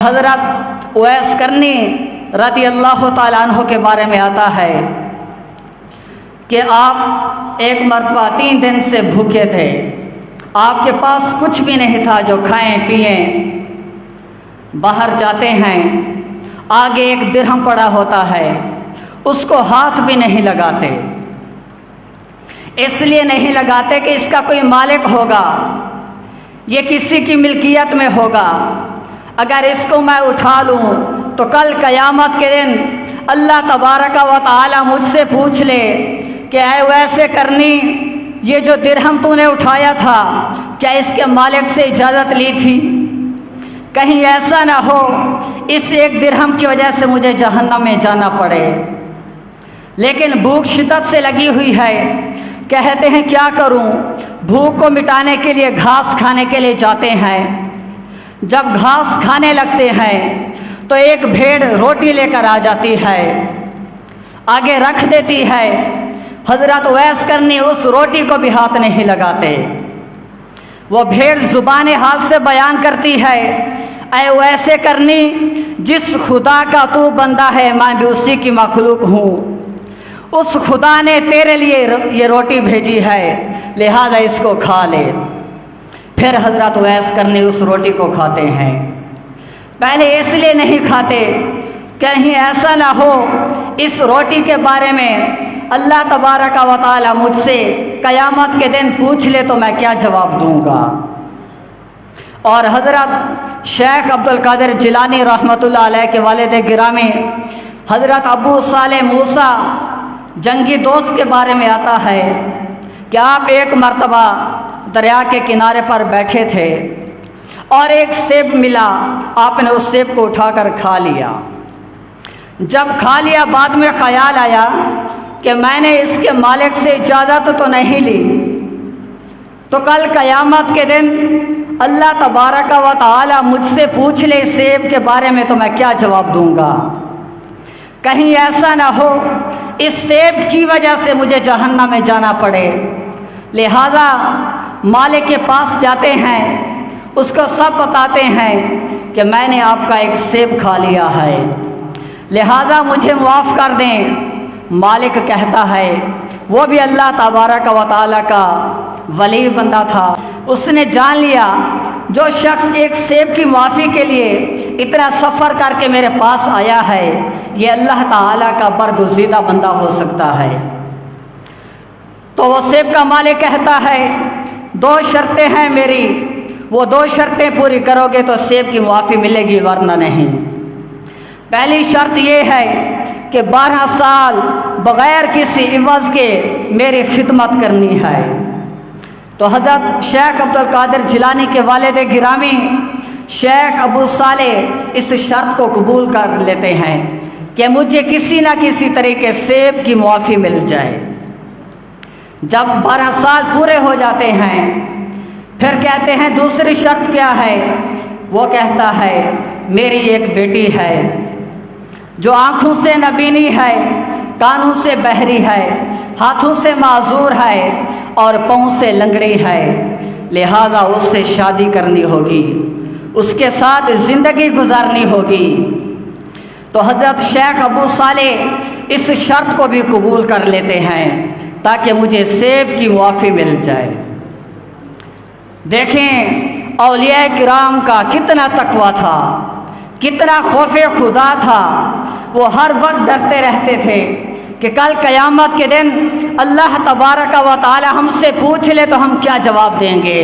حضرت اویس کرنی رضی اللہ تعالیٰ عنہ کے بارے میں آتا ہے کہ آپ ایک مرتبہ 3 دن سے بھوکے تھے، آپ کے پاس کچھ بھی نہیں تھا جو کھائیں پئیں۔ باہر جاتے ہیں، آگے 1 درہم پڑا ہوتا ہے، اس کو ہاتھ بھی نہیں لگاتے، اس لیے نہیں لگاتے کہ اس کا کوئی مالک ہوگا، یہ کسی کی ملکیت میں ہوگا، اگر اس کو میں اٹھا لوں تو کل قیامت کے دن اللہ تبارک و تعالی مجھ سے پوچھ لے کہ اے ویسے کرنی، یہ جو درہم تو نے اٹھایا تھا کیا اس کے مالک سے اجازت لی تھی؟ کہیں ایسا نہ ہو اس 1 درہم کی وجہ سے مجھے جہنم میں جانا پڑے۔ لیکن بھوک شدت سے لگی ہوئی ہے، کہتے ہیں کیا کروں؟ بھوک کو مٹانے کے لیے گھاس کھانے کے لیے جاتے ہیں۔ جب گھاس کھانے لگتے ہیں تو ایک بھیڑ روٹی لے کر آ جاتی ہے، آگے رکھ دیتی ہے۔ حضرت اویس کرنی اس روٹی کو بھی ہاتھ نہیں لگاتے۔ وہ بھیڑ زبان حال سے بیان کرتی ہے، اے اویس کرنی، جس خدا کا تو بندہ ہے میں بھی اسی کی مخلوق ہوں، اس خدا نے تیرے لیے یہ روٹی بھیجی ہے، لہذا اس کو کھا لے۔ پھر حضرت اویس کرنی اس روٹی کو کھاتے ہیں۔ پہلے اس لیے نہیں کھاتے کہیں ایسا نہ ہو اس روٹی کے بارے میں اللہ تبارک و تعالی مجھ سے قیامت کے دن پوچھ لے تو میں کیا جواب دوں گا۔ اور حضرت شیخ عبدالقادر جیلانی رحمۃ اللہ علیہ کے والد گرامی حضرت ابو صالح موسیٰ جنگی دوست کے بارے میں آتا ہے کہ آپ ایک مرتبہ دریا کے کنارے پر بیٹھے تھے اور ایک سیب ملا، آپ نے اس سیب کو اٹھا کر کھا لیا۔ جب کھا لیا بعد میں خیال آیا کہ میں نے اس کے مالک سے اجازت تو نہیں لی، تو کل قیامت کے دن اللہ تبارک و تعالی مجھ سے پوچھ لے سیب کے بارے میں تو میں کیا جواب دوں گا۔ کہیں ایسا نہ ہو اس سیب کی وجہ سے مجھے جہنم میں جانا پڑے، لہذا مالک کے پاس جاتے ہیں، اس کو سب بتاتے ہیں کہ میں نے آپ کا ایک سیب کھا لیا ہے، لہذا مجھے معاف کر دیں۔ مالک کہتا ہے وہ بھی اللہ تبارک و تعالیٰ کا ولی بندہ تھا، اس نے جان لیا جو شخص ایک سیب کی معافی کے لیے اتنا سفر کر کے میرے پاس آیا ہے یہ اللہ تعالیٰ کا برگزیدہ بندہ ہو سکتا ہے۔ تو وہ سیب کا مالک کہتا ہے 2 شرطیں ہیں میری، وہ 2 شرطیں پوری کرو گے تو سیب کی معافی ملے گی ورنہ نہیں۔ پہلی شرط یہ ہے کہ 12 سال بغیر کسی عوض کے میری خدمت کرنی ہے۔ تو حضرت شیخ عبدالقادر جیلانی کے والد گرامی شیخ ابو صالح اس شرط کو قبول کر لیتے ہیں کہ مجھے کسی نہ کسی طریقے سیب کی معافی مل جائے۔ جب 12 سال پورے ہو جاتے ہیں پھر کہتے ہیں دوسری شرط کیا ہے؟ وہ کہتا ہے میری ایک بیٹی ہے جو آنکھوں سے نبینی ہے، کانوں سے بہری ہے، ہاتھوں سے معذور ہے اور پاؤں سے لنگڑی ہے، لہذا اس سے شادی کرنی ہوگی، اس کے ساتھ زندگی گزارنی ہوگی۔ تو حضرت شیخ ابو صالح اس شرط کو بھی قبول کر لیتے ہیں تاکہ مجھے سیب کی معافی مل جائے۔ دیکھیں اولیاء کرام کا کتنا تقویٰ تھا، کتنا خوف خدا تھا، وہ ہر وقت ڈرتے رہتے تھے کہ کل قیامت کے دن اللہ تبارک و تعالی ہم سے پوچھ لے تو ہم کیا جواب دیں گے۔